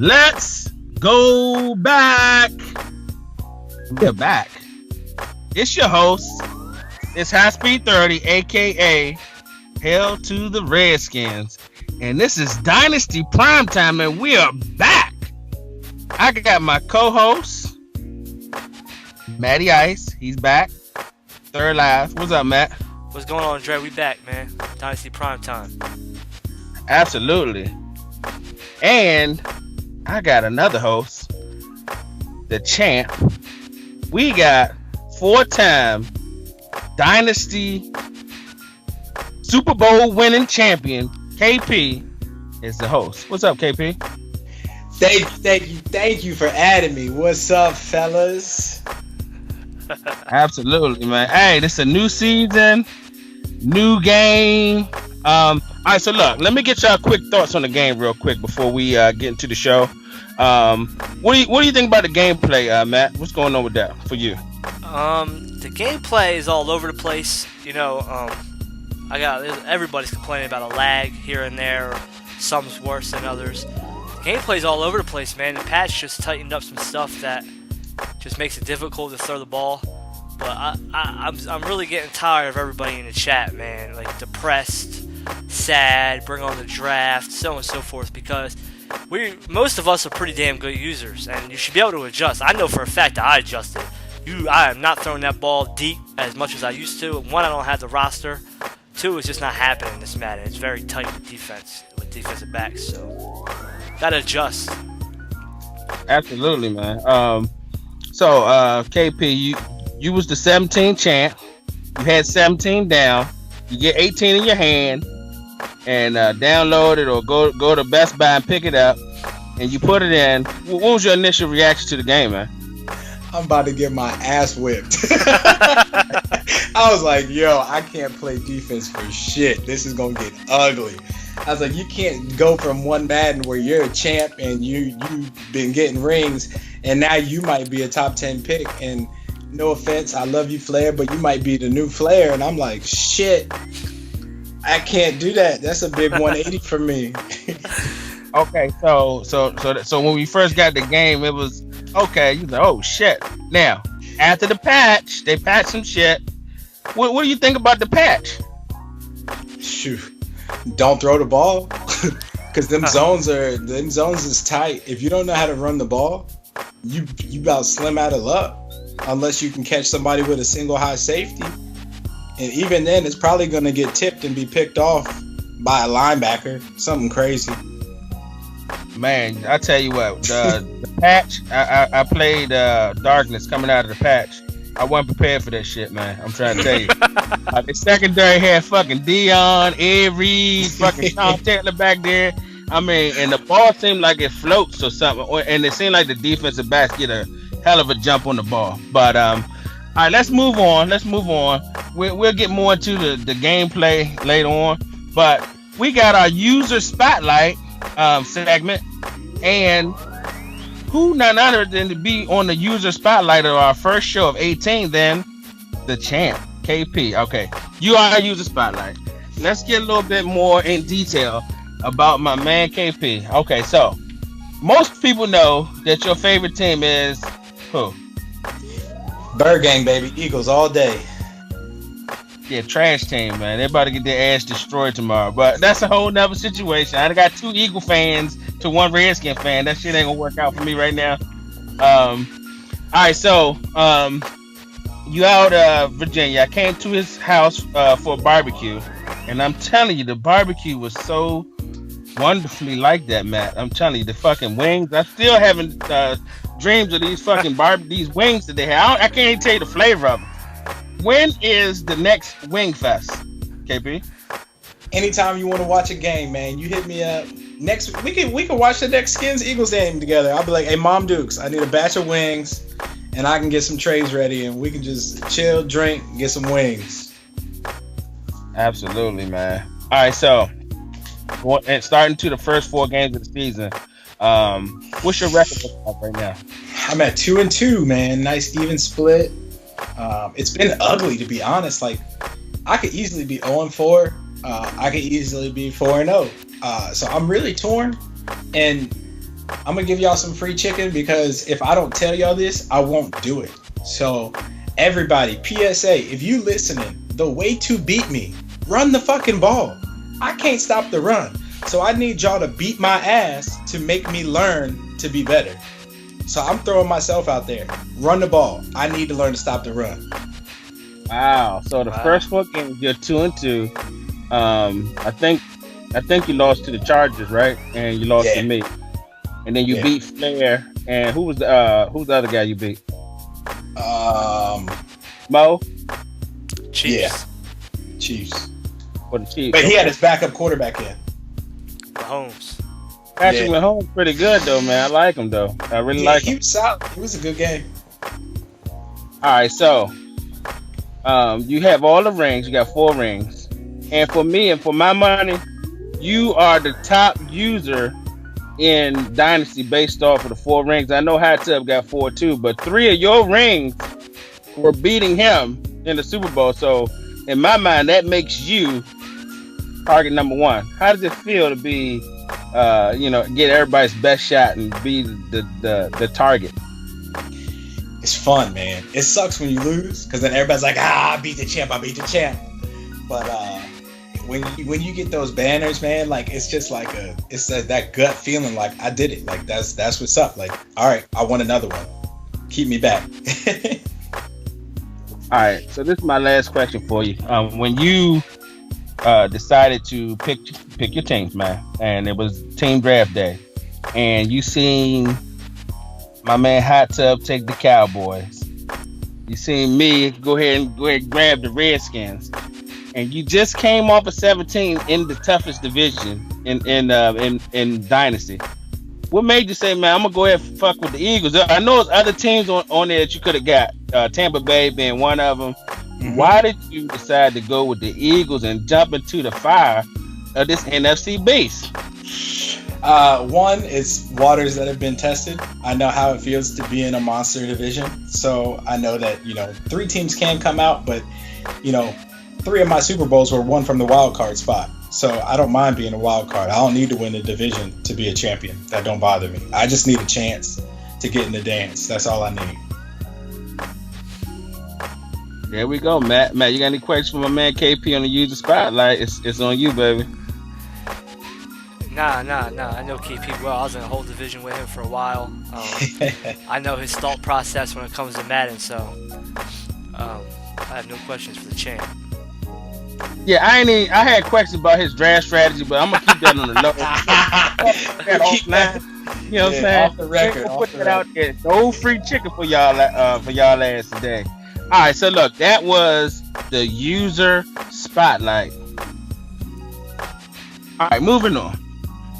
Let's go back. We're back. It's your host. It's High Speed 30, aka Hail to the Redskins. And this is Dynasty Primetime, and we are back. I got my co-host, Matty Ice. He's back. Third live. What's up, Matt? What's going on, Dre? We back, man. Dynasty Primetime. Absolutely. And I got another host, the champ. We got four-time Dynasty Super Bowl winning champion, KP, is the host. What's up, KP? Thank you for adding me. What's up, fellas? Absolutely, man. Hey, this is a new season, new game. All right, so look, let me get y'all quick thoughts on the game real quick before we get into the show. What do you think about the gameplay, Matt? What's going on with that for you? The gameplay is all over the place. You know, everybody's complaining about a lag here and there. Some's worse than others. The gameplay's all over the place, man. The patch just tightened up some stuff that just makes it difficult to throw the ball. But I'm really getting tired of everybody in the chat, man. Like depressed, sad, bring on the draft, so on and so forth. Because most of us are pretty damn good users, and you should be able to adjust. I know for a fact that I adjusted. I am not throwing that ball deep as much as I used to. One, I don't have the roster. Two, it's just not happening in this Madden. It's very tight with defense, with defensive backs. So gotta adjust. Absolutely, man. So KP, you was the 17 champ. You had 17 down. You get 18 in your hand, and download it or go to Best Buy and pick it up, and you put it in. What was your initial reaction to the game, man? I'm about to get my ass whipped. I was like, yo, I can't play defense for shit. This is going to get ugly. I was like, you can't go from one Madden where you're a champ and you've been getting rings, and now you might be a top 10 pick. And no offense, I love you, Flair, but you might be the new Flair. And I'm like, shit, I can't do that. That's a big 180 for me. Okay, so when we first got the game, it was okay. You know, oh shit. Now after the patch, they patched some shit. What do you think about the patch? Shoot, don't throw the ball, because them zones is tight. If you don't know how to run the ball, you about slim out of luck unless you can catch somebody with a single high safety, and even then, it's probably gonna get tipped and be picked off by a linebacker. Something crazy. Man, I tell you what, the patch, I played Darkness coming out of the patch. I wasn't prepared for that shit, man. I'm trying to tell you. The secondary had fucking Dion, Ed Reed, fucking Tom Taylor back there. I mean, and the ball seemed like it floats or something. And it seemed like the defensive backs get a hell of a jump on the ball. But, all right, let's move on. We'll get more into the gameplay later on. But we got our user spotlight segment, and who none other than to be on the user spotlight of our first show of 18 than the champ, KP. Okay, you are our user spotlight. Let's get a little bit more in detail about my man KP. Okay, so most people know that your favorite team is who? Bird Gang, baby. Eagles all day. Yeah, trash team, man. They're about to get their ass destroyed tomorrow. But that's a whole nother situation. I got 2 Eagle fans to 1 Redskin fan. That shit ain't gonna work out for me right now. All right, so you out Virginia. I came to his house for a barbecue, and I'm telling you, the barbecue was so wonderfully like that, Matt. I'm telling you, the fucking wings. I still haven't dreams of these fucking these wings that they have. I can't even tell you the flavor of them. When is the next Wing Fest, KP? Anytime you want to watch a game, man, you hit me up. Next we can watch the next Skins Eagles game together. I'll be like, hey, Mom Dukes, I need a batch of wings, and I can get some trays ready, and we can just chill, drink, get some wings. Absolutely, man. All right, so and starting to the first 4 games of the season, what's your record right now? I'm at 2-2, man. Nice even split. It's been ugly, to be honest. Like, I could easily be 0-4. I could easily be 4-0. So I'm really torn. And I'm gonna give y'all some free chicken because if I don't tell y'all this, I won't do it. So everybody, PSA, if you listening, the way to beat me, run the fucking ball. I can't stop the run. So I need y'all to beat my ass to make me learn to be better. So I'm throwing myself out there. Run the ball. I need to learn to stop the run. Wow. So the first 4 games, you're 2-2. I think you lost to the Chargers, right? And you lost to me. And then you beat Flair. And who was the other guy you beat? Mo? Chiefs. Yeah. Chiefs. For the Chiefs. But he had his backup quarterback in. Mahomes. Patrick Mahomes pretty good though, man. I like him though. I really like him. He was solid. It was a good game. All right, so you have all the rings. You got 4 rings. And for me and for my money, you are the top user in Dynasty based off of the 4 rings. I know Hot Tub got 4 too, but 3 of your rings were beating him in the Super Bowl. So in my mind, that makes you target number 1. How does it feel to be, get everybody's best shot and be the target? It's fun, man. It sucks when you lose because then everybody's like, I beat the champ. But when you get those banners, man, like it's just like that gut feeling, like I did it. Like that's what's up. Like, all right, I want another one. Keep me back. All right, so this is my last question for you. When you decided to pick your teams, man, and it was team draft day, and you seen my man Hot Tub take the Cowboys, you seen me go ahead and grab the Redskins, and you just came off of 17 in the toughest division in Dynasty. What made you say, man, I'm gonna go ahead and fuck with the Eagles? I know there's other teams on there that you could have got, Tampa Bay being one of them. Mm-hmm. Why did you decide to go with the Eagles and jump into the fire of this NFC beast? One, it's waters that have been tested. I know how it feels to be in a monster division. So I know that, 3 teams can come out, but, 3 of my Super Bowls were won from the wild card spot. So I don't mind being a wild card. I don't need to win the division to be a champion. That don't bother me. I just need a chance to get in the dance. That's all I need. There we go, Matt. Matt, you got any questions for my man KP on the user spotlight? It's on you, baby. Nah. I know KP well. I was in a whole division with him for a while. I know his thought process when it comes to Madden, so I have no questions for the champ. Yeah, I had questions about his draft strategy, but I'm gonna keep that on the low. You know what I'm saying? Off the record. We'll put that out there. No free chicken for y'all ass today. All right, so look, that was the user spotlight. All right, moving on.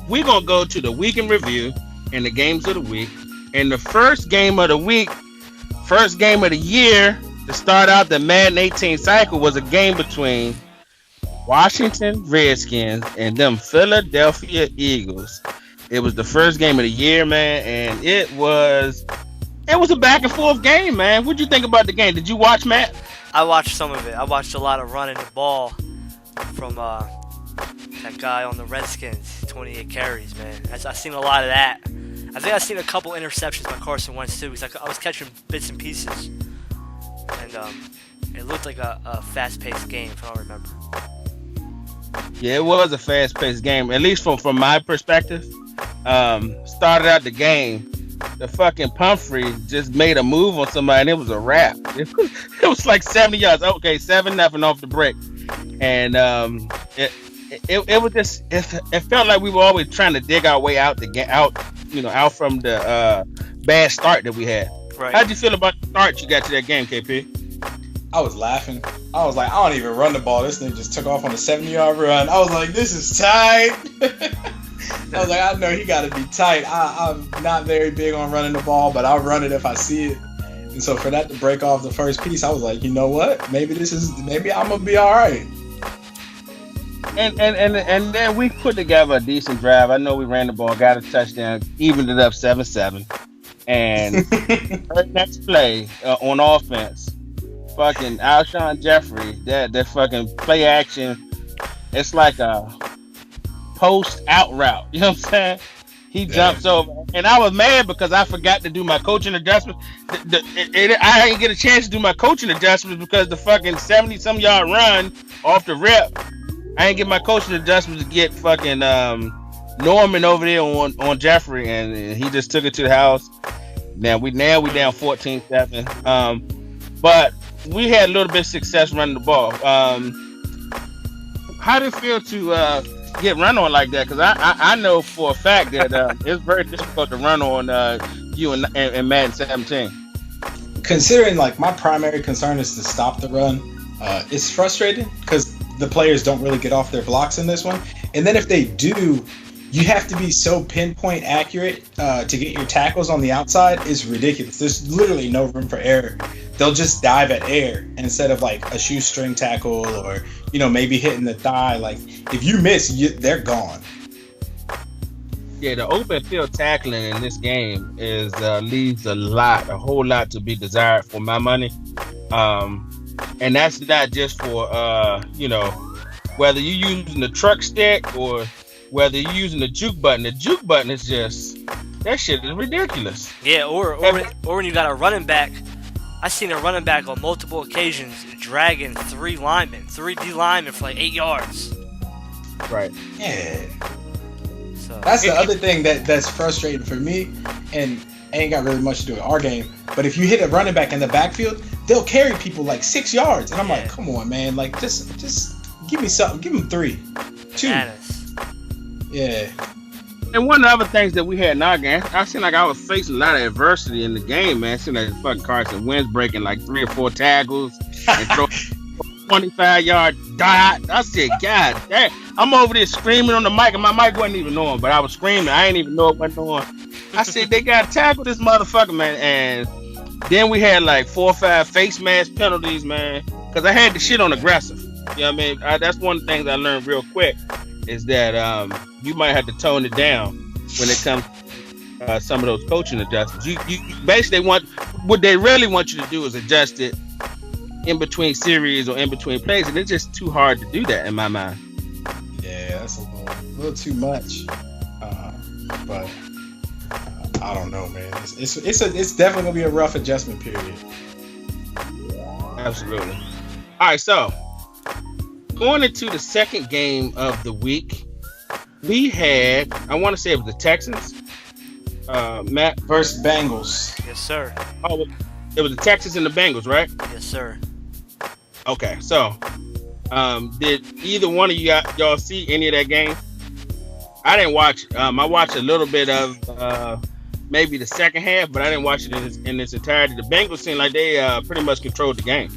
We're gonna go to the week in review and the games of the week. And the first game of the week, first game of the year to start out the Madden 18 cycle was a game between Washington Redskins and them Philadelphia Eagles. It was the first game of the year, man, and it was a back and forth game, man. What'd you think about the game? Did you watch, Matt? I watched some of it. I watched a lot of running the ball from that guy on the Redskins, 28 carries, man. I seen a lot of that. I think I seen a couple interceptions by Carson Wentz too, because I was catching bits and pieces, and it looked like a fast-paced game, if I don't remember. Yeah, it was a fast-paced game, at least from my perspective. Started out the game, the fucking Pumphrey just made a move on somebody, and it was a wrap. It was like 70 yards. Okay, 7-0 off the break, and it was just it felt like we were always trying to dig our way out out from the bad start that we had. Right. How'd you feel about the start you got to that game, KP? I was laughing. I was like, I don't even run the ball. This thing just took off on a 70-yard run. I was like, this is tight. I was like, I know he got to be tight. I'm not very big on running the ball, but I'll run it if I see it. And so for that to break off the first piece, I was like, you know what? Maybe I'm going to be all right. And then we put together a decent drive. I know we ran the ball, got a touchdown, evened it up 7-7. And her next play on offense, fucking Alshon Jeffrey, that fucking play action, it's like a post out route. You know what I'm saying? He jumps over And I was mad because I forgot to do my coaching adjustments. I didn't get a chance to do my coaching adjustments because the fucking 70-some yard run off the rip. I didn't get my coaching adjustments to get fucking Norman over there on Jeffrey, and he just took it to the house. Now we down 14-7. But we had a little bit of success running the ball. How did it feel to get run on like that? Because I know for a fact that it's very difficult to run on you in Madden 17. Considering like my primary concern is to stop the run, it's frustrating because the players don't really get off their blocks in this one. And then if they do, you have to be so pinpoint accurate to get your tackles on the outside. It's ridiculous. There's literally no room for error. They'll just dive at air instead of like a shoestring tackle or, maybe hitting the thigh. Like if you miss, they're gone. Yeah, the open field tackling in this game leaves a whole lot to be desired for my money. And that's not just for whether you're using the truck stick or whether you're using the juke button. The juke button is just, that shit is ridiculous. Yeah, or when you got a running back. I seen a running back on multiple occasions dragging 3 D linemen for like 8 yards. Right. Yeah. So that's the other thing that's frustrating for me, and ain't got really much to do with our game. But if you hit a running back in the backfield, they'll carry people like 6 yards, and I'm like, come on, man, like just give me something, give them 3, 2. Bananas. Yeah. And one of the other things that we had in our game, I seemed like I was facing a lot of adversity in the game, man. It seemed like fucking Carson Wentz breaking like 3 or 4 tackles and throw 25-yard dot. I said, God damn. I'm over there screaming on the mic, and my mic wasn't even on, but I was screaming. I didn't even know it wasn't on. I said, they got to tackle this motherfucker, man. And then we had like 4 or 5 face mask penalties, man, because I had the shit on aggressive. You know what I mean? That's one of the things I learned real quick is that you might have to tone it down when it comes to some of those coaching adjustments. You basically what they really want you to do is adjust it in between series or in between plays, and it's just too hard to do that in my mind. Yeah, that's a little too much. But I don't know, man. It's definitely gonna be a rough adjustment period. Absolutely. All right, so going into the second game of the week, we had, I want to say it was the Texans. Matt versus Bengals. Yes, sir. Oh, it was the Texans and the Bengals, right? Yes, sir. Okay, so did either one of y'all see any of that game? I didn't watch it. I watched a little bit of maybe the second half, but I didn't watch it in its entirety. The Bengals seemed like they pretty much controlled the game.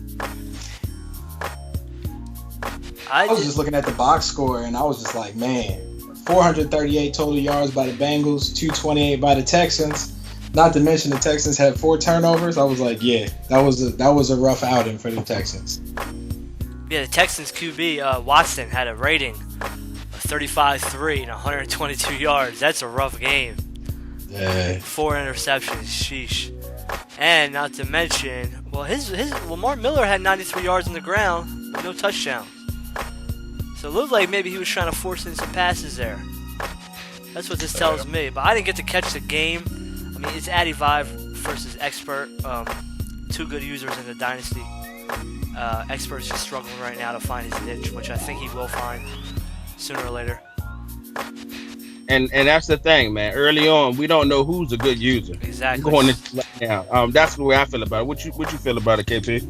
I was just looking at the box score, and I was just like, man, 438 total yards by the Bengals, 228 by the Texans. Not to mention the Texans had 4 turnovers. I was like, yeah, that was a rough outing for the Texans. Yeah, the Texans QB Watson had a rating of 35-3 and 122 yards. That's a rough game. Yeah. 4 interceptions, sheesh. And not to mention, his Lamar Miller had 93 yards on the ground, but no touchdowns. So it looked like maybe he was trying to force in some passes there. That's what this tells me. But I didn't get to catch the game. I mean, it's Addy Vive versus Expert. 2 good users in the Dynasty. Expert's just struggling right now to find his niche, which I think he will find sooner or later. And that's the thing, man. Early on, we don't know who's a good user. Exactly. Going into right now, that's the way I feel about it. What you feel about it, KP?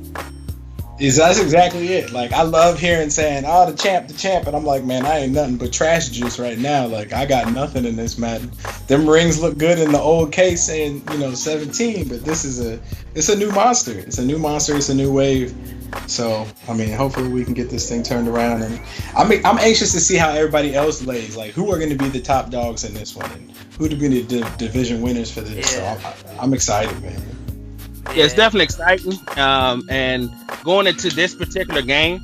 That's exactly it. Like, I love hearing saying, "Oh, the champ," and I'm like, man, I ain't nothing but trash juice right now. Like, I got nothing in this Madden. Them rings look good in the old case saying 17, but it's a new monster. It's a new monster. It's a new wave. So, I mean, hopefully we can get this thing turned around. And I'm anxious to see how everybody else lays. Like, who are going to be the top dogs in this one, and who are going to be the division winners for this. Yeah. So I'm excited, man. Yeah, it's definitely exciting. And going into this particular game,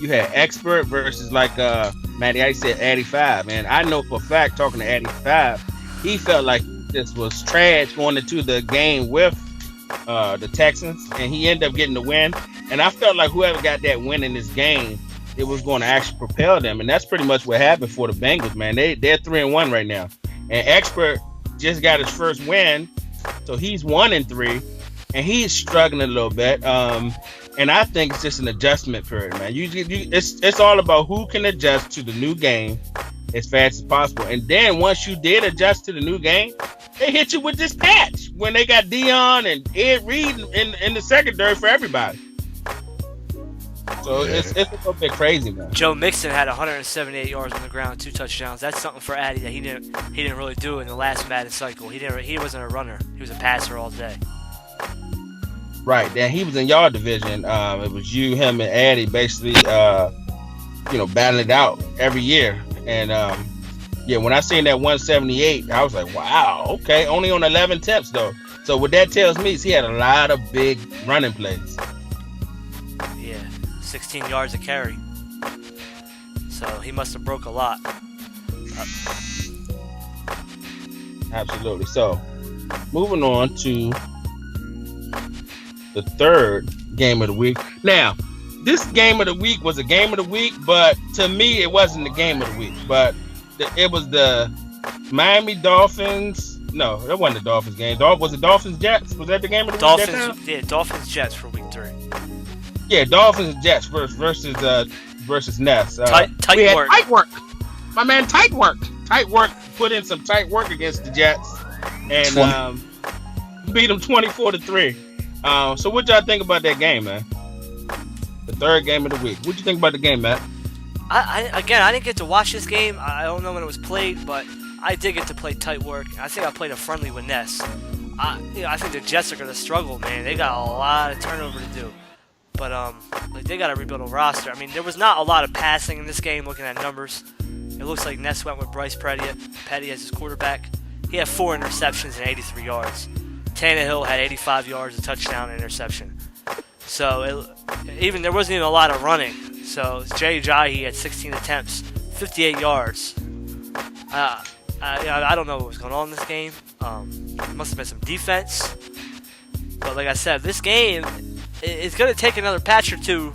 you had Expert versus Matty Ice said Addy 5. And I know for a fact, talking to Addy 5, he felt like this was trash going into the game with the Texans, and he ended up getting the win. And I felt like whoever got that win in this game, it was going to actually propel them. And that's pretty much what happened for the Bengals, man. They're 3-1 right now. And Expert just got his first win, so he's 1-3, and he's struggling a little bit. And I think it's just an adjustment period, man. It's all about who can adjust to the new game as fast as possible. And then once you did adjust to the new game, they hit you with this patch when they got Dion and Ed Reed in the secondary for everybody. So it's a little bit crazy, man. Joe Mixon had 178 yards on the ground, 2 touchdowns. That's something for Addy that he didn't really do in the last Madden cycle. He wasn't a runner. He was a passer all day. Right. Then he was in your division. It was you, him, and Addy basically, battling it out every year. And when I seen that 178, I was like, wow, okay, only on 11 attempts though. So what that tells me is he had a lot of big running plays. Yeah, 16 yards a carry. So he must have broke a lot. Absolutely. So moving on to the third game of the week. Now, this game of the week was a game of the week, but to me, it wasn't the game of the week. But it was the Miami Dolphins. No, that wasn't the Dolphins game. Was it Dolphins Jets? Was that the game of the week? Dolphins Jets for week 3. Yeah, Dolphins Jets versus Ness. Tight work. Tight work. My man, tight work. Tight work. Put in some tight work against the Jets and beat them 24-3. So what y'all think about that game, man? The third game of the week. What you think about the game, Matt? I didn't get to watch this game. I don't know when it was played, but I did get to play tight work. I think I played a friendly with Ness. I think the Jets are going to struggle, man. They got a lot of turnover to do. But they got to rebuild a roster. I mean, there was not a lot of passing in this game looking at numbers. It looks like Ness went with Bryce Petty as his quarterback. He had 4 interceptions and 83 yards. Tannehill had 85 yards, a touchdown, and interception. So there wasn't even a lot of running. So Jay Ajayi had 16 attempts, 58 yards. I don't know what was going on in this game. Must have been some defense. But like I said, this game is going to take another patch or two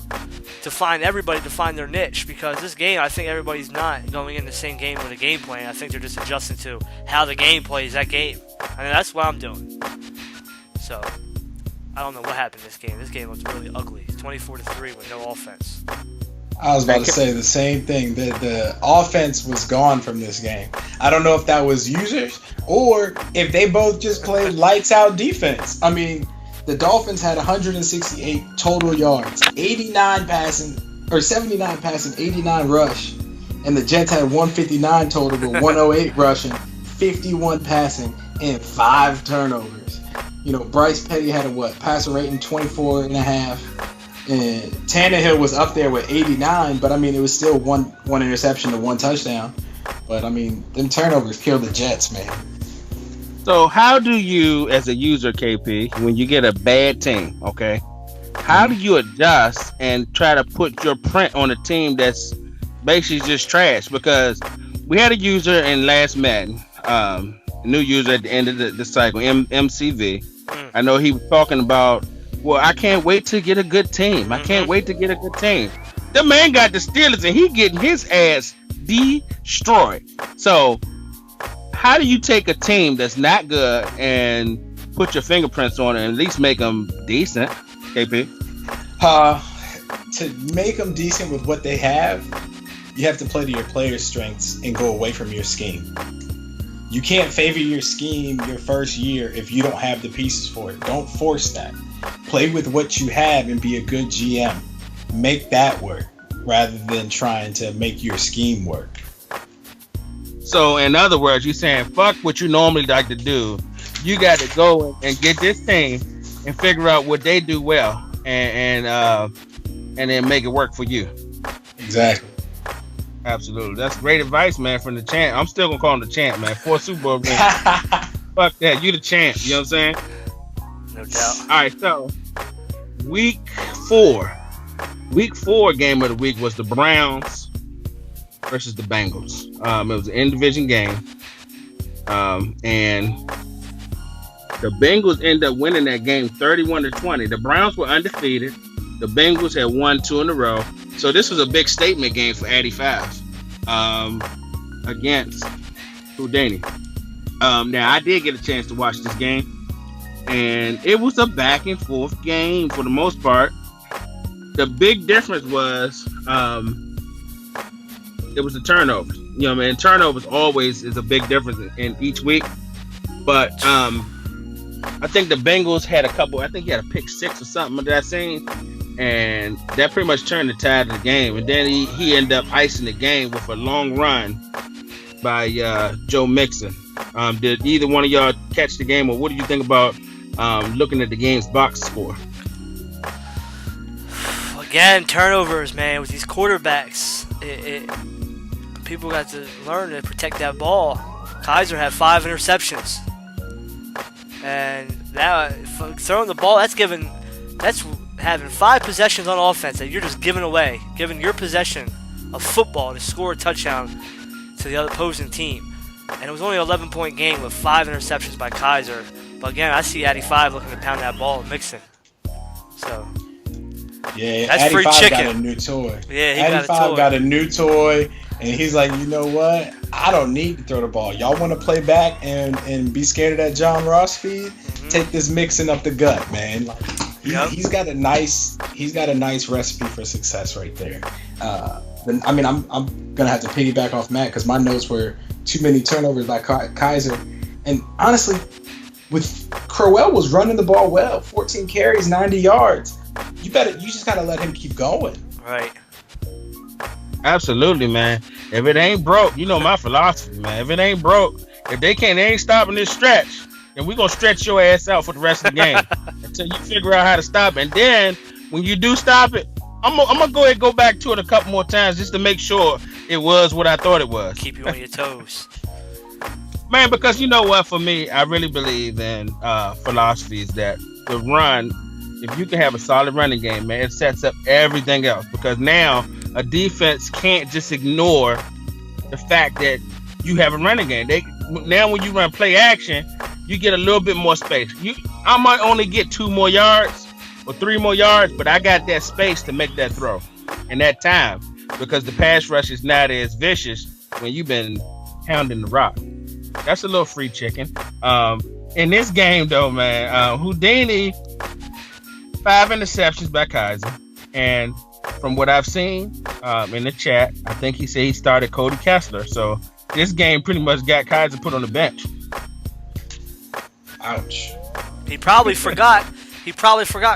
to find everybody to find their niche, because this game, I think everybody's not going in the same game with a game plan. I think they're just adjusting to how the game plays that game. I mean, that's what I'm doing. So I don't know what happened in this game. This game was really ugly. 24-3 with no offense. I was about to say the same thing. The offense was gone from this game. I don't know if that was users or if they both just played lights out defense. I mean, the Dolphins had 168 total yards, 79 passing, 89 rush, and the Jets had 159 total with 108 rushing, 51 passing, and 5 turnovers. Bryce Petty had a passer rating 24.5. And Tannehill was up there with 89, but I mean, it was still one interception to 1 touchdown. But I mean, them turnovers killed the Jets, man. So how do you, as a user, KP, when you get a bad team, okay, how do you adjust and try to put your print on a team that's basically just trash? Because we had a user in last Madden, a new user at the end of the cycle, MCV. I know he was talking about, well, I can't wait to get a good team. I can't wait to get a good team. The man got the Steelers and he getting his ass destroyed. So how do you take a team that's not good and put your fingerprints on it and at least make them decent, KP? To make them decent with what they have, you have to play to your players' strengths and go away from your scheme. You can't favor your scheme your first year if you don't have the pieces for it. Don't force that. Play with what you have and be a good GM. Make that work rather than trying to make your scheme work. So in other words, you're saying fuck what you normally like to do. You got to go and get this team and figure out what they do well and then make it work for you. Exactly. Absolutely. That's great advice, man, from the champ. I'm still gonna call him the champ, man. 4 Super Bowl rings. Fuck that. You the champ. You know what I'm saying? No doubt. All right, so week 4 game of the week was the Browns versus the Bengals. It was an in-division game, and the Bengals ended up winning that game 31-20. The Browns were undefeated. The Bengals had won 2 in a row. So this was a big statement game for Addy 5 against Houdini. Now I did get a chance to watch this game, and it was a back and forth game for the most part. The big difference was it was the turnovers. You know what I mean? Turnovers always is a big difference in each week. But I think the Bengals had a couple. I think he had a pick 6 or something that I seen, and that pretty much turned the tide of the game. And then he ended up icing the game with a long run by Joe Mixon. Did either one of y'all catch the game, or what do you think about looking at the game's box score? Again, turnovers, man. With these quarterbacks, people got to learn to protect that ball. Kaiser had 5 interceptions, and that throwing the ball, that's having 5 possessions on offense that you're just giving away, giving your possession of football to score a touchdown to the other opposing team. And it was only an 11-point game with 5 interceptions by Kaiser. But again, I see Addy 5 looking to pound that ball and Mixon. So yeah, that's Addy free 5 chicken. got a new toy. Yeah, he Addy 5 got a new toy, and he's like, you know what? I don't need to throw the ball. Y'all want to play back and be scared of that John Ross speed? Mm-hmm. Take this Mixon up the gut, man. Like, he's got a nice recipe for success right there. I mean, I'm gonna have to piggyback off Matt because my notes were too many turnovers by Kaiser, and honestly, with Crowell was running the ball well, 14 carries, 90 yards. You just gotta let him keep going. Right. Absolutely, man. If it ain't broke, you know my philosophy, man. If it ain't broke, if they ain't stopping this stretch, then we're gonna stretch your ass out for the rest of the game until you figure out how to stop it. And then when you do stop it, I'm gonna go ahead and go back to it a couple more times just to make sure it was what I thought it was. Keep you on your toes. Man, because you know what, for me, I really believe in philosophies that the run, if you can have a solid running game, man, it sets up everything else. Because now a defense can't just ignore the fact that you have a running game. Now when you run play action, you get a little bit more space. I might only get 2 more yards or 3 more yards, but I got that space to make that throw and that time because the pass rush is not as vicious when you've been pounding the rock. That's a little free chicken. In this game, though, man, Houdini, 5 interceptions by Kaiser. And from what I've seen in the chat, I think he said he started Cody Kessler. So this game pretty much got Kaiser put on the bench. Ouch. He probably forgot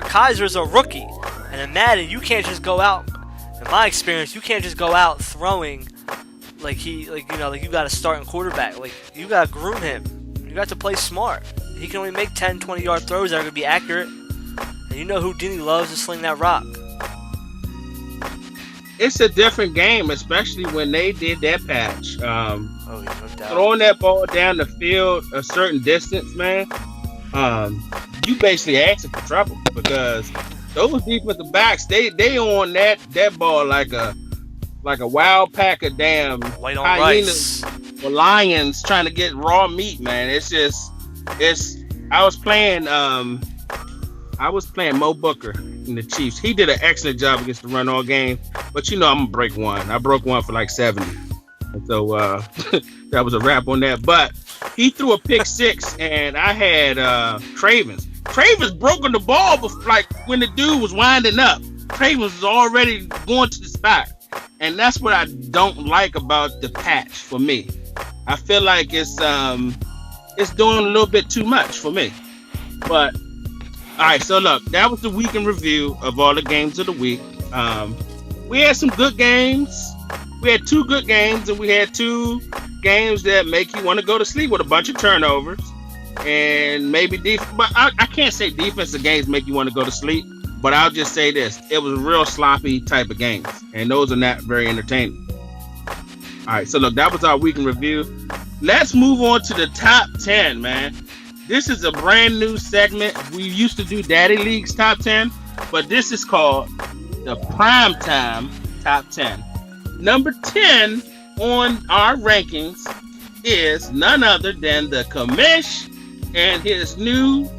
Kaiser's a rookie. And in Madden, you can't just go out, in my experience, you can't just go out throwing like you got a starting quarterback. Like, you got to groom him. You got to play smart. He can only make 10, 20-yard throws that are going to be accurate. And you know Houdini loves to sling that rock. It's a different game, especially when they did that patch. No doubt. Throwing that ball down the field a certain distance, man, you basically asking for trouble because those defensive backs, they on that ball like a wild pack of damn white on hyenas rice or lions trying to get raw meat, man. I was playing Mo Booker in the Chiefs. He did an excellent job against the run all game, but I'm gonna break one. I broke one for like 70, and so that was a wrap on that. But he threw a pick 6, and I had Cravens. Cravens broke on the ball before, like when the dude was winding up. Cravens was already going to the spot, and that's what I don't like about the patch for me. I feel like it's doing a little bit too much for me. But all right, so look, that was the week in review of all the games of the week. We had some good games. We had 2 good games, and we had 2 games that make you want to go to sleep with a bunch of turnovers. And maybe but I can't say defensive games make you want to go to sleep, but I'll just say this. It was real sloppy type of games, and those are not very entertaining. All right, so look, that was our week in review. Let's move on to the top 10, man. This is a brand new segment. We used to do Daddy League's top 10, but this is called the Primetime top 10. Number 10 on our rankings is none other than the Commish and his new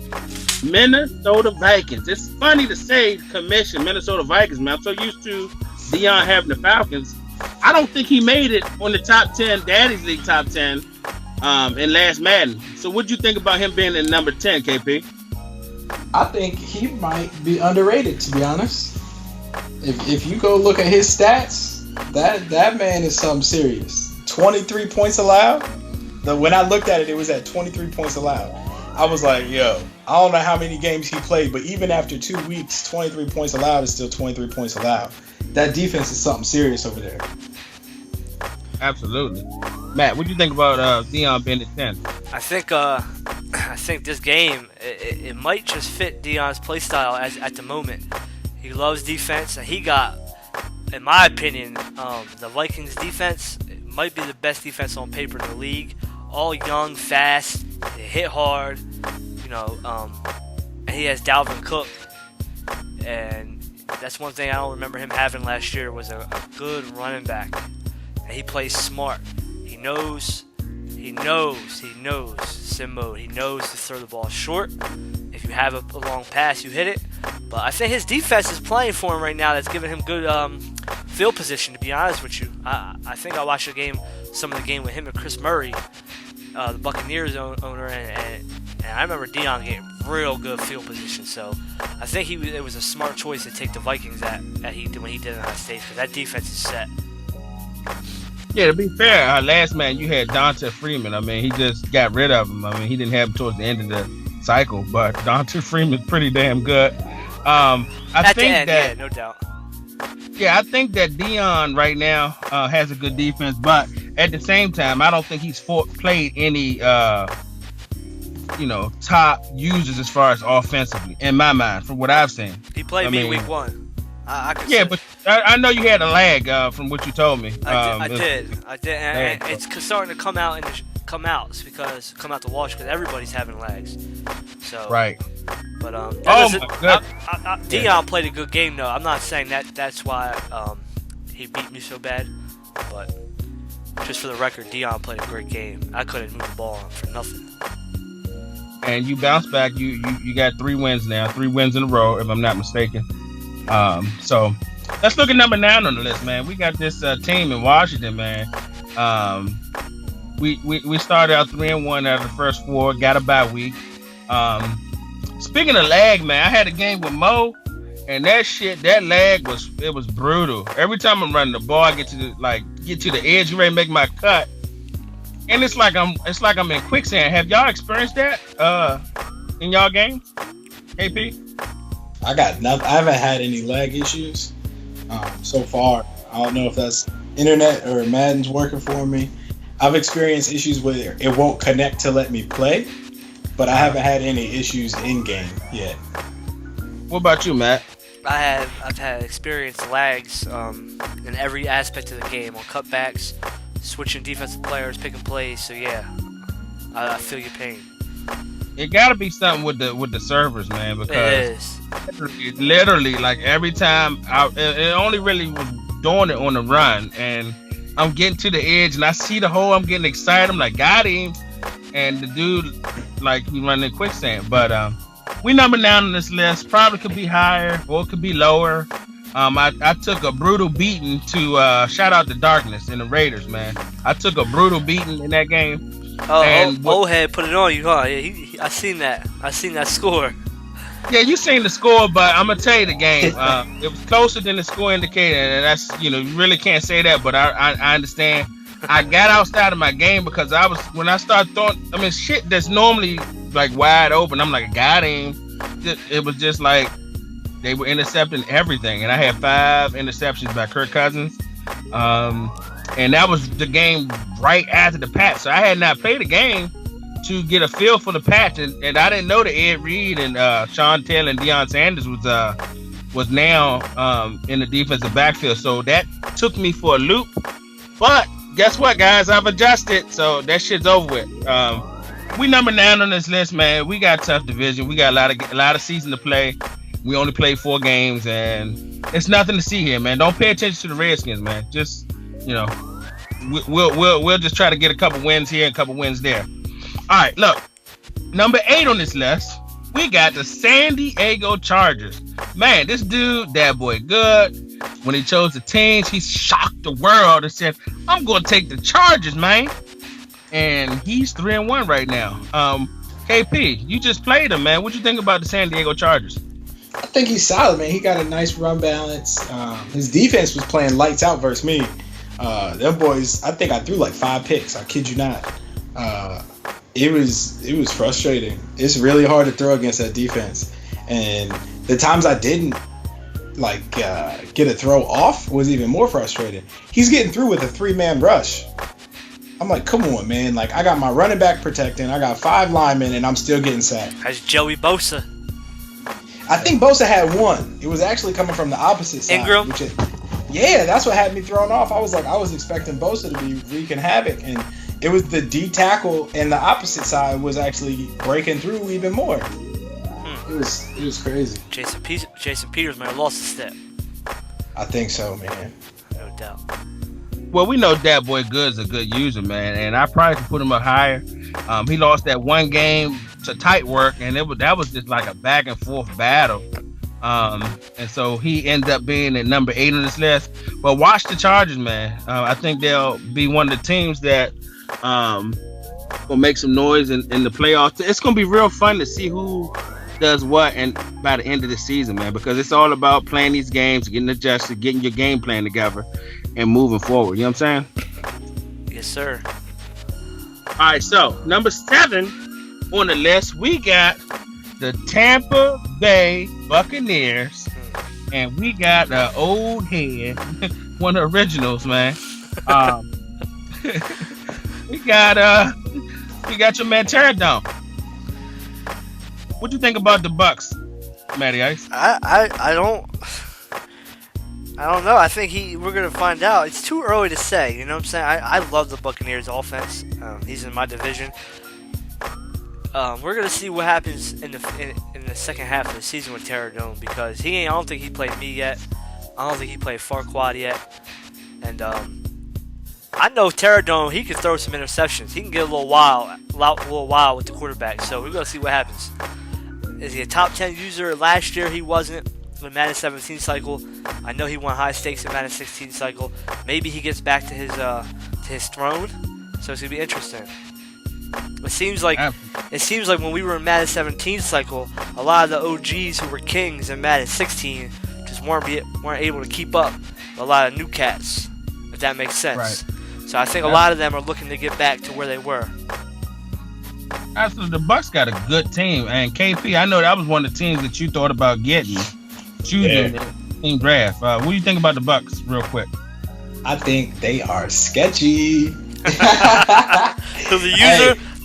Minnesota Vikings. It's funny to say Commish and Minnesota Vikings, man. I'm so used to Dion having the Falcons. I don't think he made it on the top 10, Daddy's League top 10. in last Madden. So what'd you think about him being in number 10, KP? I think he might be underrated, to be honest. If you go look at his stats, that man is something serious. 23 points allowed. When I looked at it, it was at 23 points allowed. I was like, yo, I don't know how many games he played, but even after 2 weeks, 23 points allowed is still 23 points allowed. That defense is something serious over there. Absolutely. Matt, what do you think about Dion being at 10? I think this game it might just fit Dion's play style at the moment. He loves defense, and he got, in my opinion, the Vikings defense might be the best defense on paper in the league. All young, fast, they hit hard, and he has Dalvin Cook, and that's one thing I don't remember him having last year was a good running back. And he plays smart. He knows sim mode. He knows to throw the ball short. If you have a long pass, you hit it. But I think his defense is playing for him right now. That's giving him good field position, to be honest with you. I think I watched some of the game with him and Chris Murray, the Buccaneers owner, and I remember Dion getting real good field position. So I think it was a smart choice to take the Vikings when he did in United States, because that defense is set. Yeah, to be fair, last man you had Donta Freeman. I mean, he just got rid of him. I mean, he didn't have him towards the end of the cycle, but Donta Freeman's pretty damn good. I think that, no doubt. Yeah, I think that Dion right now has a good defense, but at the same time, I don't think he's played any top users as far as offensively, in my mind, from what I've seen. He played week 1. But I know you had a lag from what you told me. I did, and it's starting to come out the wash because everybody's having lags. So right. But my God. Dion played a good game though. I'm not saying that's why he beat me so bad, but just for the record, Dion played a great game. I couldn't move the ball for nothing. And you bounce back. You got 3 wins now, 3 wins in a row, if I'm not mistaken. So let's look at number 9 on the list, man. We got this team in Washington, man. We started out 3-1 out of the first 4, got a bye week. Speaking of lag, man, I had a game with Mo, and that lag was brutal. Every time I'm running the ball, I get to the edge, you ready to make my cut, and it's like I'm in quicksand. Have y'all experienced that in y'all game, KP? I got nothing. I haven't had any lag issues so far. I don't know if that's internet or Madden's working for me. I've experienced issues where it won't connect to let me play, but I haven't had any issues in game yet. What about you, Matt? I've had experienced lags in every aspect of the game, on cutbacks, switching defensive players, picking plays. So yeah, I feel your pain. It gotta be something with the servers, man, because it literally like every time it only really was doing it on the run, and I'm getting to the edge and I see the hole, I'm getting excited, I'm like, got him, and the dude like he running quicksand. But we number 9 on this list, probably could be higher or it could be lower. I took a brutal beating to shout out to Darkness and the Raiders, man. I took a brutal beating in that game. Oldhead put it on you, huh? Yeah, I seen that. I seen that score. Yeah, you seen the score, but I'm gonna tell you the game. It was closer than the score indicated, and that's you really can't say that. But I understand. I got outside of my game because when I started throwing, shit that's normally like wide open. I'm like, got him. It was just like they were intercepting everything, and I had 5 interceptions by Kirk Cousins. And that was the game right after the patch. So I had not played the game to get a feel for the patch, and I didn't know that Ed Reed and Sean Taylor and Deion Sanders was now in the defensive backfield. So that took me for a loop. But guess what, guys? I've adjusted, so that shit's over with. We number 9 on this list, man. We got a tough division. We got a lot of season to play. We only played 4 games, and it's nothing to see here, man. Don't pay attention to the Redskins, man. Just we'll just try to get a couple wins here and a couple wins there. All right, look, number 8 on this list, we got the San Diego Chargers. Man, this dude, that boy, good. When he chose the teams, he shocked the world and said, "I'm going to take the Chargers, man." and he's 3-1 right now. KP, you just played him, man. What you think about the San Diego Chargers? I think he's solid, man. He got a nice run balance. His defense was playing lights out versus me. Them boys, I think I threw like 5 picks. I kid you not. It was frustrating. It's really hard to throw against that defense. And the times I didn't get a throw off was even more frustrating. He's getting through with a 3-man rush. I'm like, come on, man. Like, I got my running back protecting. I got 5 linemen, and I'm still getting sacked. That's Joey Bosa. I think Bosa had 1. It was actually coming from the opposite side. Ingram? Yeah, that's what had me thrown off. I was expecting Bosa to be wreaking havoc, and it was the D tackle and the opposite side was actually breaking through even more. It was crazy. Jason Peters might have lost a step. I think so, man. No doubt. Well, we know that boy Good's a good user, man, and I probably could put him up higher. He lost that one game to tight work, and that was just like a back and forth battle. And so he ended up being at number 8 on this list. But watch the Chargers, man. I think they'll be one of the teams that will make some noise in the playoffs. It's gonna be real fun to see who does what and by the end of the season, man, because it's all about playing these games, getting adjusted, getting your game plan together, and moving forward. You know what I'm saying? Yes, sir. All right, so number 7 on the list, we got the Tampa Bay Buccaneers, and we got the old head, one of the originals, man. we got your man Terradome. What do you think about the Bucs, Matty Ice? I don't know. I think we're gonna find out. It's too early to say. You know what I'm saying? I love the Buccaneers offense. He's in my division. We're gonna see what happens in the second half of the season with Terradome, because I don't think he played me yet. I don't think he played Farquaad yet. And I know Terradome, he can throw some interceptions. He can get a little wild with the quarterback. So we're gonna see what happens. Is he a top 10 user? Last year he wasn't. In Madden 17 cycle, I know he won high stakes in Madden 16 cycle. Maybe he gets back to his throne. So it's gonna be interesting. It seems like when we were in Madden 17 cycle, a lot of the OGs who were kings in Madden 16 just weren't able to keep up with a lot of new cats, if that makes sense. Right. So I think a lot of them are looking to get back to where they were. Absolutely, the Bucs got a good team, and KP, I know that was one of the teams that you thought about choosing the team draft. What do you think about the Bucs, real quick? I think they are sketchy. So the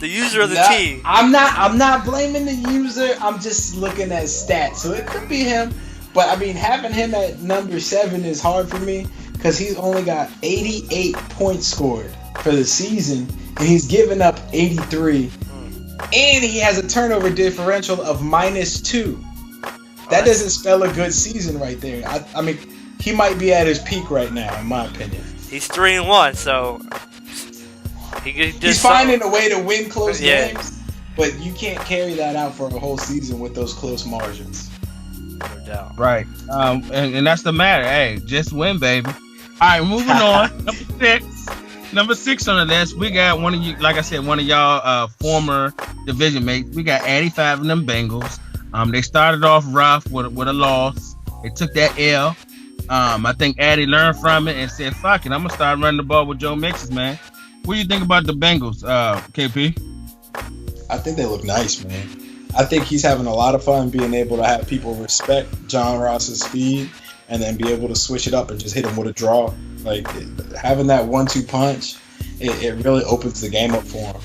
user of the team. I'm not blaming the user. I'm just looking at stats. So it could be him, but I mean, having him at number 7 is hard for me because he's only got 88 points scored for the season, and he's given up 83, and he has a turnover differential of -2. That doesn't spell a good season right there. I mean, he might be at his peak right now, in my opinion. He's 3-1, so he's finding a way to win close games, but you can't carry that out for a whole season with those close margins. No doubt. Right. And that's the matter. Hey, just win, baby. All right, moving on. Number 6 on the list, we got one of you, like I said, one of y'all former division mates. We got 85 of them Bengals. They started off rough with a loss. They took that L. I think Addy learned from it and said, fuck it, I'm going to start running the ball with Joe Mixon, man. What do you think about the Bengals, KP? I think they look nice, man. I think he's having a lot of fun being able to have people respect John Ross's speed and then be able to switch it up and just hit him with a draw. Like, having that 1-2 punch, it really opens the game up for him.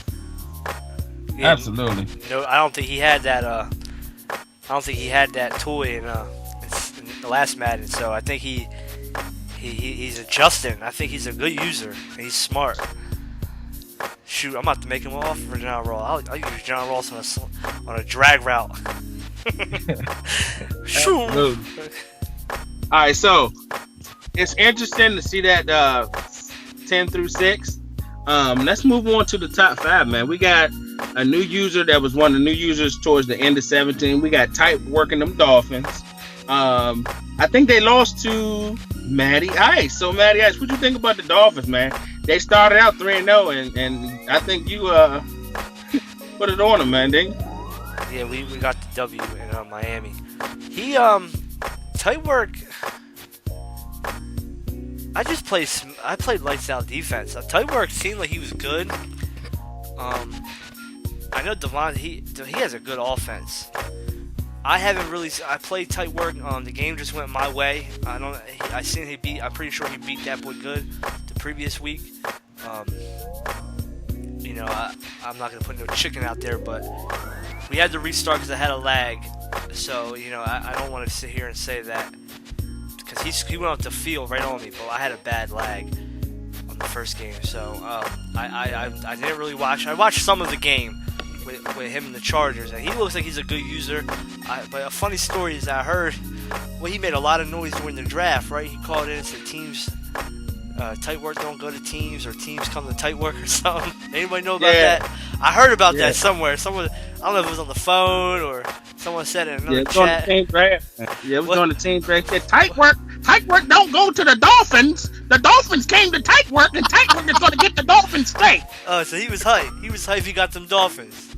Yeah, absolutely. I don't think he had that. I don't think he had that toy in the last Madden. So I think he's adjusting. I think he's a good user. He's smart. Shoot, I'm about to make him off for John Ross. I'll use John Ross on a drag route. Shoot. All right, so it's interesting to see that 10 through 6. Let's move on to the top 5, man. We got a new user that was one of the new users towards the end of 17. We got Type working them Dolphins. I think they lost to Matty Ice. So, Matty Ice, what you think about the Dolphins, man? they started out 3-0, and I think you put it on them, man, didn't you? Yeah, we got the W in Miami. He tight work. I played lights out defense. Tight work seemed like he was good. I know Devon. He has a good offense. I haven't really. I played tight work. The game just went my way. I seen he beat. I'm pretty sure he beat that boy good the previous week. I'm not gonna put no chicken out there, but we had to restart because I had a lag. So I don't want to sit here and say that because he went off the field right on me, but I had a bad lag on the first game. So I didn't really watch. I watched some of the game with him and the Chargers, and he looks like he's a good user. But a funny story is I heard, he made a lot of noise during the draft, right? He called in and said teams, tight work don't go to teams, or teams come to tight work or something. Anybody know about that? I heard about that somewhere. Someone, I don't know if it was on the phone or someone said it in another chat. On the team draft. Yeah, it was on the team draft. Said tight work don't go to the Dolphins. The Dolphins came to tight work, and tight work is going to get the Dolphins straight. Oh, so he was hype. He was hype. He got them Dolphins.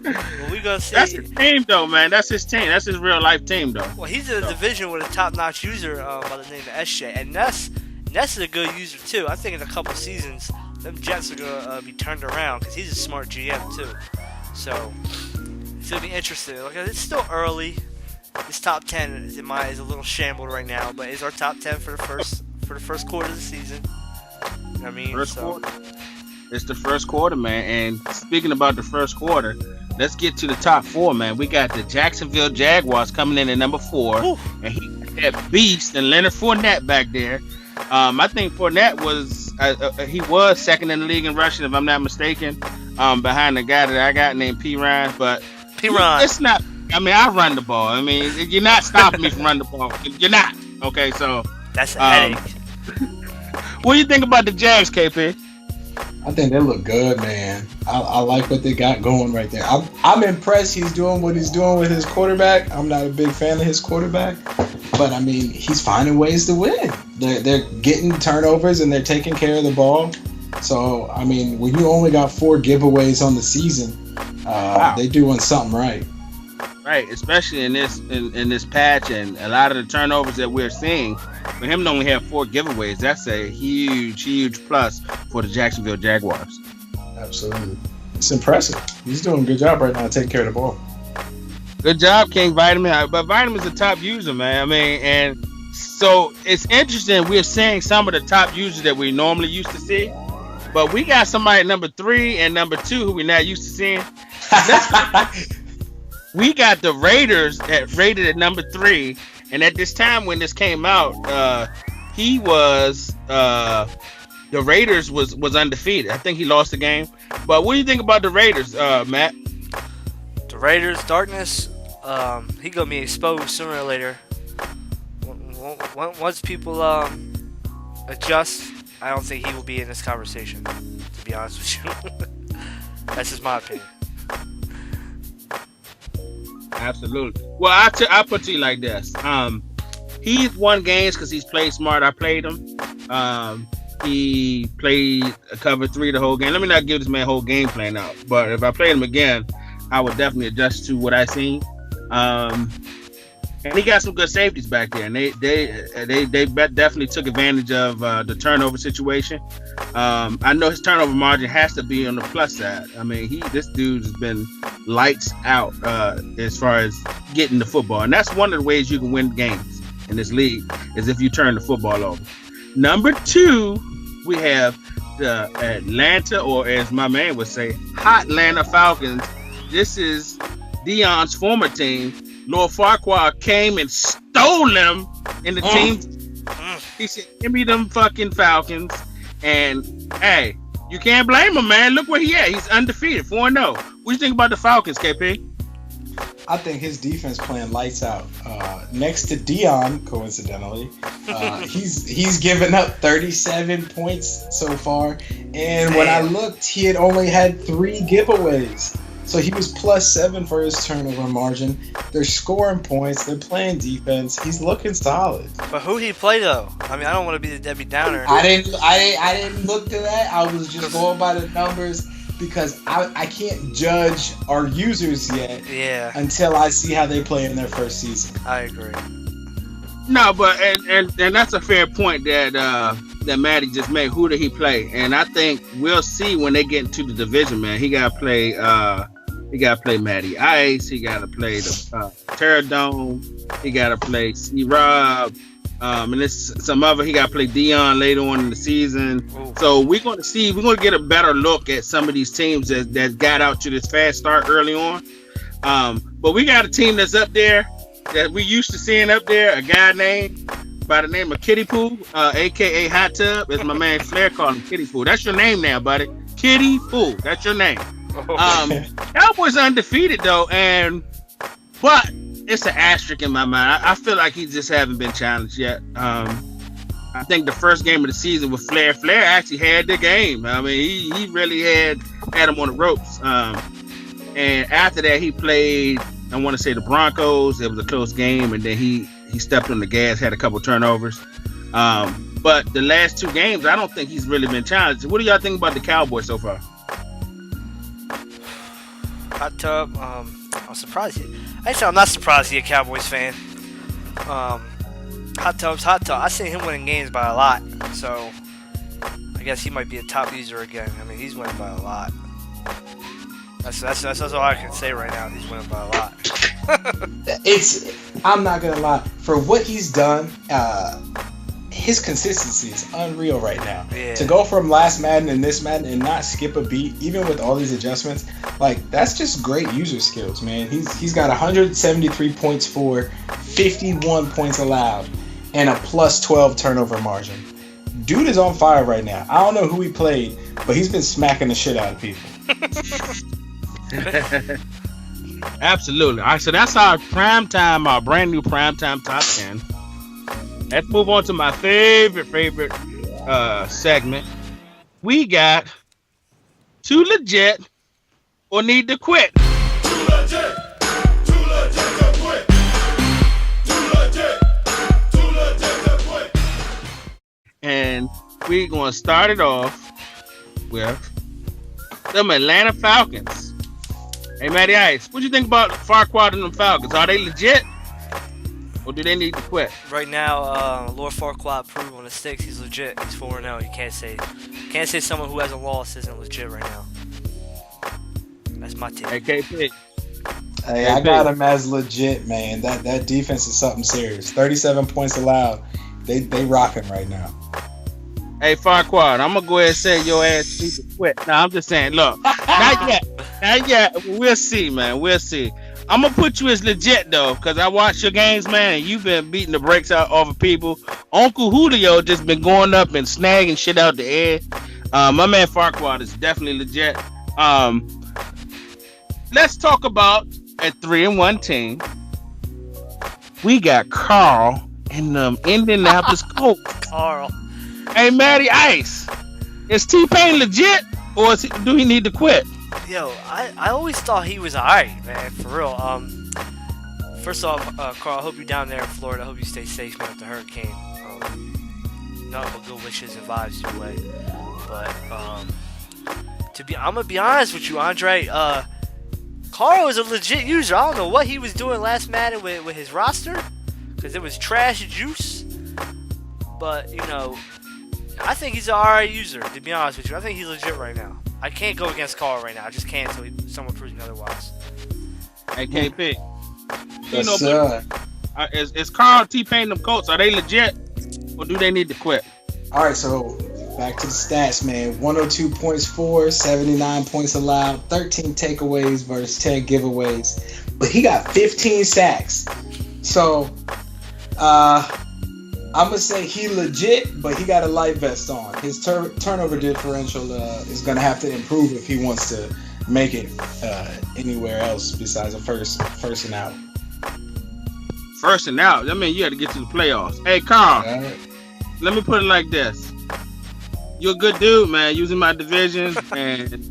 Well, we gonna see. That's his team, though, man. That's his team. That's his real life team, though. Well, he's in a division with a top-notch user by the name of SJ, and Ness is a good user too. I think in a couple seasons, them Jets are gonna be turned around because he's a smart GM too. So it's gonna be interesting. Like, it's still early. This top 10 is a little shambled right now, but it's our top 10 for the first quarter of the season. You know what I mean? Quarter. It's the first quarter, man. And speaking about the first quarter, let's get to the top 4, man. We got the Jacksonville Jaguars coming in at number 4. Ooh. And he got that beast and Leonard Fournette back there. I think Fournette was second in the league in rushing, if I'm not mistaken, behind the guy that I got named P. Ryan. But it's not. I mean, I run the ball. I mean, you're not stopping me from running the ball. You're not. Okay, so that's a headache. What do you think about the Jags, KP? I think they look good, man. I like what they got going right there. I'm impressed he's doing what he's doing with his quarterback. I'm not a big fan of his quarterback, but I mean, he's finding ways to win. They're getting turnovers and they're taking care of the ball. So, I mean, when you only got 4 giveaways on the season, they're doing something right. Right, especially in this patch and a lot of the turnovers that we're seeing. For him to only have 4 giveaways, that's a huge plus for the Jacksonville Jaguars. Absolutely. It's impressive. He's doing a good job right now taking care of the ball. Good job, King Vitamin. But Vitamin's a top user, man. I mean, and so it's interesting. We're seeing some of the top users that we normally used to see. But we got somebody at number 3 and number 2 who we're not used to seeing. We got the Raiders rated at number 3, and at this time when this came out, the Raiders was undefeated. I think he lost the game. But what do you think about the Raiders, Matt? The Raiders, darkness. He gonna be exposed sooner or later. Once people adjust, I don't think he will be in this conversation. To be honest with you, that's just my opinion. Absolutely. Well, I put it to you like this. He's won games because he's played smart. I played him. He played a cover 3 the whole game. Let me not give this man whole game plan out. But if I played him again, I would definitely adjust to what I seen. And he got some good safeties back there, and they definitely took advantage of the turnover situation. I know his turnover margin has to be on the plus side. I mean, this dude has been lights out as far as getting the football, and that's one of the ways you can win games in this league is if you turn the football over. Number 2, we have the Atlanta, or as my man would say, Hot Atlanta Falcons. This is Dion's former team. Lord Farquhar came and stole them in the team. He said, give me them fucking Falcons. And, hey, you can't blame him, man. Look where he at. He's undefeated, 4-0. What do you think about the Falcons, KP? I think his defense playing lights out. Next to Dion, coincidentally, he's given up 37 points so far. And when I looked, he had only had 3 giveaways. So he was +7 for his turnover margin. They're scoring points. They're playing defense. He's looking solid. But who he play though? I mean, I don't want to be the Debbie Downer. I didn't look to that. I was just going by the numbers because I can't judge our users yet. Yeah. Until I see how they play in their first season. I agree. No, but and that's a fair point that Matty just made. Who did he play? And I think we'll see when they get into the division, man. He got to play. He got to play Matty Ice. He got to play the Terradome. He got to play C-Rob. And this some other. He got to play Dion later on in the season. Ooh. So we're going to see. We're going to get a better look at some of these teams that got out to this fast start early on. But we got a team that's up there that we used to seeing up there. A guy named by the name of Kitty Poo, aka Hot Tub, as my man Flair called him, Kitty Poo. That's your name now, buddy. Kitty Poo. That's your name. Cowboys undefeated though, but it's an asterisk in my mind. I feel like he just haven't been challenged yet. I think the first game of the season with Flair actually had the game. I mean, he really had him on the ropes. And after that, he played, I want to say, the Broncos. It was a close game, and then he stepped on the gas, had a couple turnovers. But the last two games, I don't think he's really been challenged. What do y'all think about the Cowboys so far? Hot Tub, I'm surprised. Actually, I'm not surprised he's a Cowboys fan. Hot Tub's Hot Tub. I've seen him winning games by a lot, so I guess he might be a top user again. I mean, he's winning by a lot. That's all I can say right now. He's winning by a lot. I'm not gonna lie. For what he's done, his consistency is unreal right now. Yeah. To go from last Madden and this Madden and not skip a beat, even with all these adjustments, like that's just great user skills, man. He's got 173 points for, 51 points allowed, and a +12 turnover margin. Dude is on fire right now. I don't know who he played, but he's been smacking the shit out of people. Absolutely. All right, so that's our brand new primetime top 10. Let's move on to my favorite segment. We got Too Legit or Need to Quit. Too legit to quit. Too legit to quit. And we're going to start it off with them Atlanta Falcons. Hey, Matty Ice, what do you think about Farquaad and the Falcons? Are they legit? Or do they need to quit? Right now, Lord Farquaad proved on the sticks he's legit. He's 4-0. You can't say someone who hasn't lost isn't legit right now. That's my take. Hey, KP. Hey, I got him as legit, man. That defense is something serious. 37 points allowed. They rocking right now. Hey, Farquaad, I'm going to go ahead and say your ass needs to quit. Now, I'm just saying, look, not yet. We'll see, man. We'll see. I'm going to put you as legit, though, because I watched your games, man, and you've been beating the brakes out of people. Uncle Julio just been going up and snagging shit out the air. My man Farquaad is definitely legit. Let's talk about a 3-1 team. We got Carl and Indianapolis Colts. Carl. Hey, Matty Ice, is T-Pain legit, or do he need to quit? Yo, I always thought he was alright, man, for real. First off, Carl, I hope you're down there in Florida. I hope you stay safe, man, with the hurricane. Nothing but good wishes and vibes your way. But, I'm gonna be honest with you, Andre. Carl is a legit user. I don't know what he was doing last Madden with his roster, because it was trash juice. But, I think he's an alright user, to be honest with you. I think he's legit right now. I can't go against Carl right now. I just can't until someone proves me otherwise. Hey, KP. Yes, sir. Is Carl T-Pain them Colts? Are they legit, or do they need to quit? All right, so back to the stats, man. 102 points for, 79 points allowed, 13 takeaways versus 10 giveaways. But he got 15 sacks. So, I'm going to say he legit, but he got a light vest on. His turnover differential is going to have to improve if he wants to make it anywhere else besides a first and out. First and out? I mean, you got to get to the playoffs. Hey, Carl, let me put it like this. You're a good dude, man, using my division. And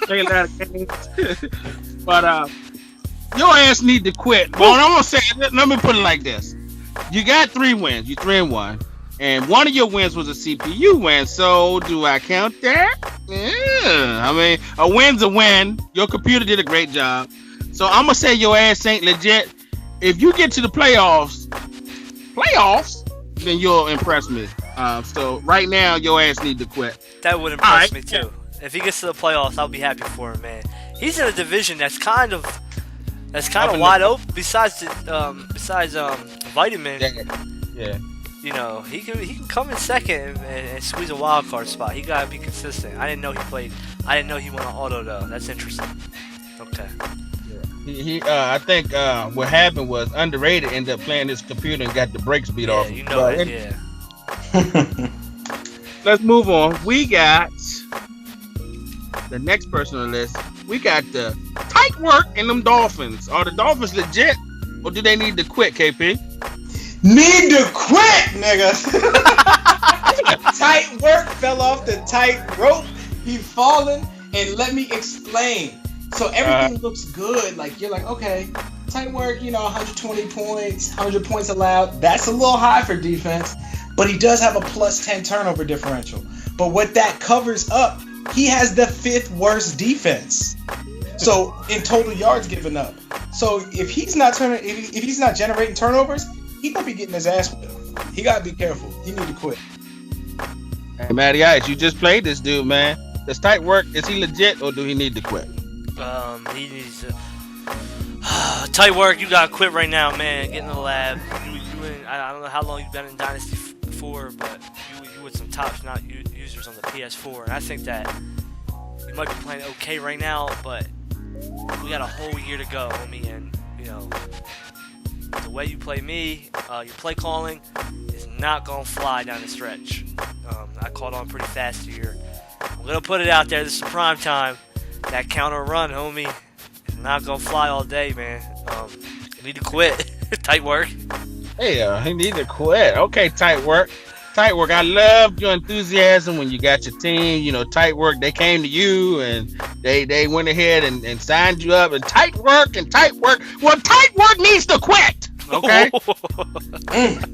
Played a lot of games. But your ass need to quit. Well, I'm gonna say, let me put it like this: you got 3 wins. You 3-1, and one of your wins was a CPU win. So do I count that? Yeah. I mean, a win's a win. Your computer did a great job. So I'm gonna say your ass ain't legit. If you get to the playoffs, then you'll impress me. So right now, your ass need to quit. That would impress me too. If he gets to the playoffs, I'll be happy for him, man. He's in a division that's kind of wide open. Besides Vitamin, yeah. You know, he can come in second and squeeze a wild card spot. He gotta be consistent. I didn't know he went on auto though. That's interesting. Okay. He I think what happened was Underrated ended up playing his computer and got the brakes beat off. You know it. Yeah. Let's move on. We got the next person on the list. We got the tight work in them Dolphins. Are the Dolphins legit, or do they need to quit, KP? Need to quit, nigga. Tight work fell off the tight rope. He fallen, and let me explain. So everything looks good. Like you're like, okay, tight work. 120 points, 100 points allowed. That's a little high for defense, but he does have a plus 10 turnover differential. But what that covers up, he has the 5th worst defense. So in total yards given up. So if he's not if he's not generating turnovers, he gonna be getting his ass whipped. He gotta be careful. He need to quit. Hey, Matty Ice, you just played this dude, man. Does tight work? Is he legit, or do he need to quit? He needs to. Tight work. You gotta quit right now, man. Get in the lab. I don't know how long you've been in Dynasty for, but you with some top-notch users on the PS4, and I think that you might be playing okay right now, but we got a whole year to go, homie, and the way you play me, your play calling is not gonna fly down the stretch. I caught on pretty fast here. I'm gonna put it out there. This is prime time. That counter run, homie, is not gonna fly all day, man. You need to quit. Tight work. Hey, he need to quit. Okay, tight work. Tight work. I loved your enthusiasm when you got your team. Tight work. They came to you and they went ahead and signed you up. And tight work. Well, tight work needs to quit. Okay.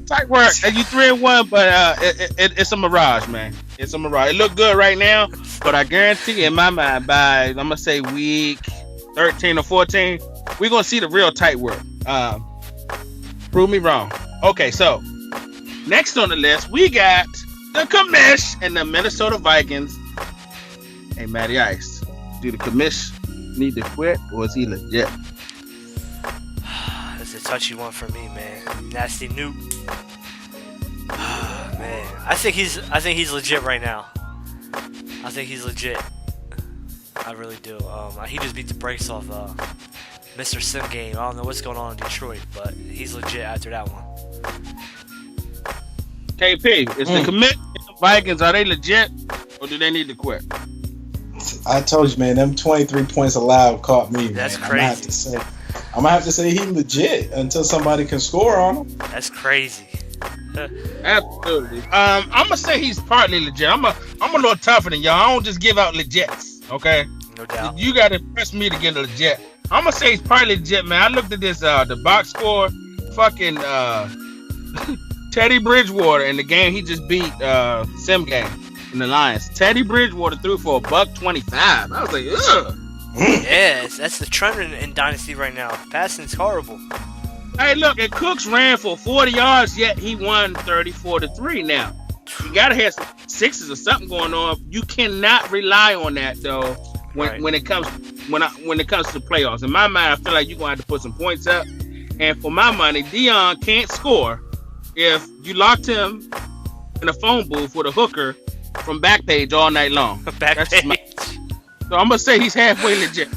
Tight work. And you 3-1, but it's a mirage, man. It's a mirage. It look good right now, but I guarantee in my mind by I'm gonna say week 13 or 14, we're gonna see the real tight work. Prove me wrong. Okay, so next on the list we got the commish and the Minnesota Vikings. Hey, Matty Ice, do the commish need to quit, or is he legit? It's a touchy one for me, man. Nasty Newt. Man, I think he's legit right now. I think he's legit. I really do. He just beat the brakes off Mr. Sim Game. I don't know what's going on in Detroit, but he's legit after that one. KP, is the commit Vikings, are they legit, or do they need to quit? I told you, man, them 23 points allowed caught me. That's man. crazy. I'm gonna have to say he legit until somebody can score on him. That's crazy. Absolutely. I'm gonna say he's partly legit. I'm a little tougher than y'all. I don't just give out legits. Okay. No doubt. You gotta impress me to get a legit. I'm gonna say he's partly legit, man. I looked at this the box score, fucking Teddy Bridgewater in the game he just beat Sim Game in the Lions. Teddy Bridgewater threw for $125. I was like, ugh. Yeah, that's the trend in Dynasty right now. Passing's horrible. Hey, look, and Cooks ran for 40 yards, yet he won 34-3 now. You gotta have some sixes or something going on. You cannot rely on that though when it comes to playoffs. In my mind, I feel like you're gonna have to put some points up. And for my money, Dion can't score if you locked him in a phone booth with a hooker from Backpage all night long. Backpage. So I'm gonna say he's halfway legit.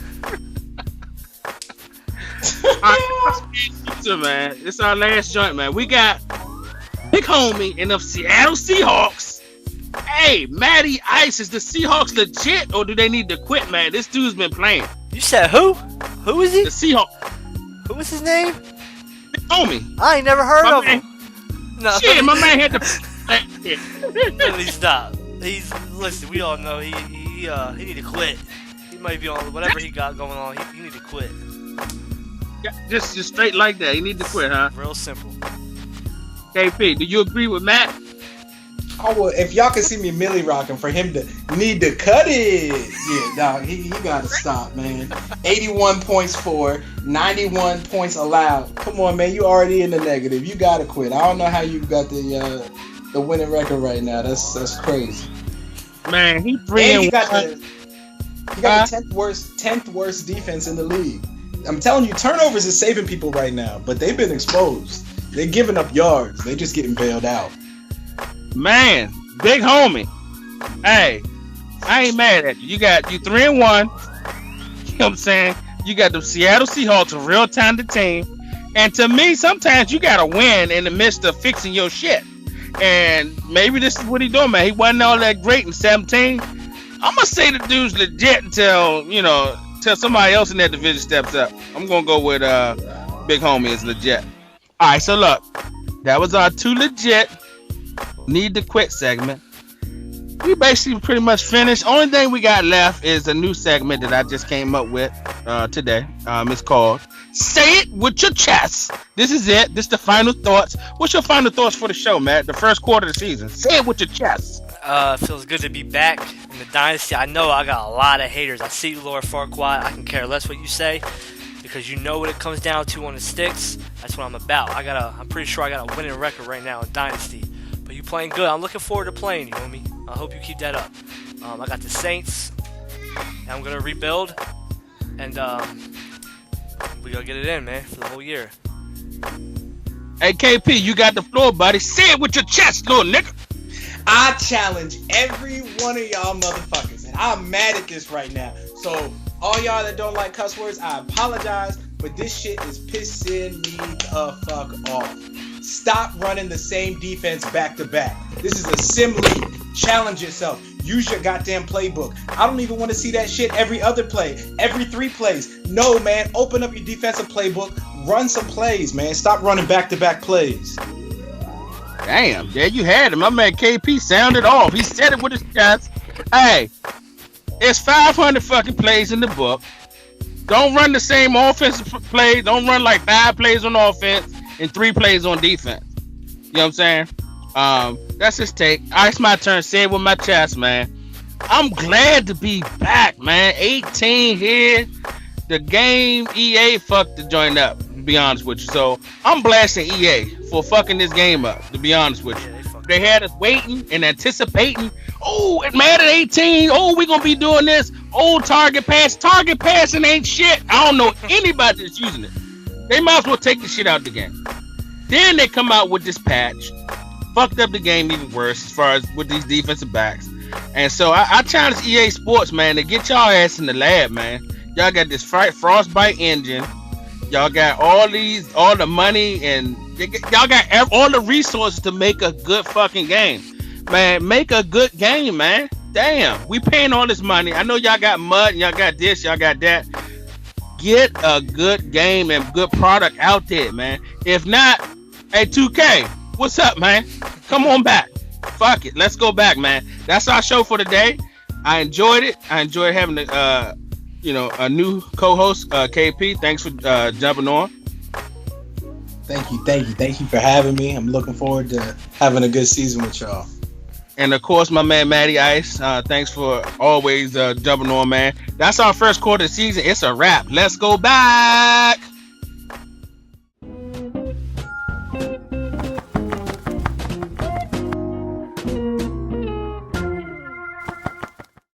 Man, it's our last joint, man. We got big homie in the Seattle Seahawks. Hey, Matty Ice, is the Seahawks legit, or do they need to quit, man? This dude's been playing. You said who? Who is he? The Seahawks. Who was his name? Big homie. I ain't never heard of him. No. Shit, my man had to. Let me stop. Listen. We all know he need to quit. He might be on whatever he got going on. He need to quit. Yeah, just straight like that. You need to quit, huh? Real simple. KP, do you agree with Matt? Oh, well, if y'all can see me Millie rocking, for him to need to cut it. Yeah, dog, he gotta stop, man. 81 points for, 91 points allowed. Come on, man, you already in the negative. You gotta quit. I don't know how you got the winning record right now. That's crazy. Man, he And 3 he got and 1. the 10th worst defense in the league. I'm telling you, turnovers is saving people right now, but they've been exposed. They're giving up yards. They just getting bailed out. Man, big homie. Hey, I ain't mad at you. You 3 and 1. You know what I'm saying? You got the Seattle Seahawks, a real talented team. And to me, sometimes you gotta win in the midst of fixing your shit. And maybe this is what he doing, man. He wasn't all that great in 17. I'm gonna say the dude's legit until somebody else in that division steps up. I'm gonna go with big homie is legit. All right, so look, that was our 2 legit need to quit segment. We basically pretty much finished. Only thing we got left is a new segment that I just came up with today. It's called Say It With Your Chest. This is it. This is the final thoughts. What's your final thoughts for the show, Matt? The first quarter of the season. Say it with your chest. Feels good to be back in the Dynasty. I know I got a lot of haters. I see you, Laura Farquaad. I can care less what you say because you know what it comes down to on the sticks. That's what I'm about. I'm pretty sure I got a winning record right now in Dynasty. But you playing good. I'm looking forward to playing you, homie. I hope you keep that up. I got the Saints. And I'm gonna rebuild, and we gotta get it in, man, for the whole year. Hey KP, you got the floor, buddy. Say it with your chest, little nigga. I challenge every one of y'all motherfuckers, and I'm mad at this right now. So all y'all that don't like cuss words, I apologize, but this shit is pissing me the fuck off. Stop running the same defense back to back. This is assembly. Challenge yourself. Use your goddamn playbook. I don't even want to see that shit every other play, every 3 plays. No, man. Open up your defensive playbook. Run some plays, man. Stop running back-to-back plays. Damn, there you had him. My man KP sounded off. He said it with his chest. Hey, it's 500 fucking plays in the book. Don't run the same offensive play. Don't run like 5 plays on offense and 3 plays on defense. You know what I'm saying? That's his take. All right, it's my turn. Say it with my chest, man. I'm glad to be back, man. 18 here. The game EA fucked the joint up, to be honest with you. So I'm blasting EA for fucking this game up, to be honest with you. They had us waiting and anticipating. Oh, it Madden 18. Oh, we gonna be doing this. Oh, target pass. Target passing ain't shit. I don't know anybody that's using it. They might as well take the shit out of the game. Then they come out with this patch. Fucked up the game even worse as far as with these defensive backs. And so I challenge EA Sports, man, to get y'all ass in the lab, man. Y'all got this Frostbite engine. Y'all got all the money, and y'all got all the resources to make a good fucking game. Man, make a good game, man. Damn, we paying all this money. I know y'all got mud, and y'all got this, y'all got that. Get a good game and good product out there, man. If not, hey, 2K, what's up, man? Come on back. Fuck it. Let's go back, man. That's our show for today. I enjoyed it. I enjoyed having a new co-host, KP. Thanks for jumping on. Thank you for having me. I'm looking forward to having a good season with y'all. And of course, my man Matty Ice. Thanks for always jumping on, man. That's our first quarter of the season. It's a wrap. Let's go back.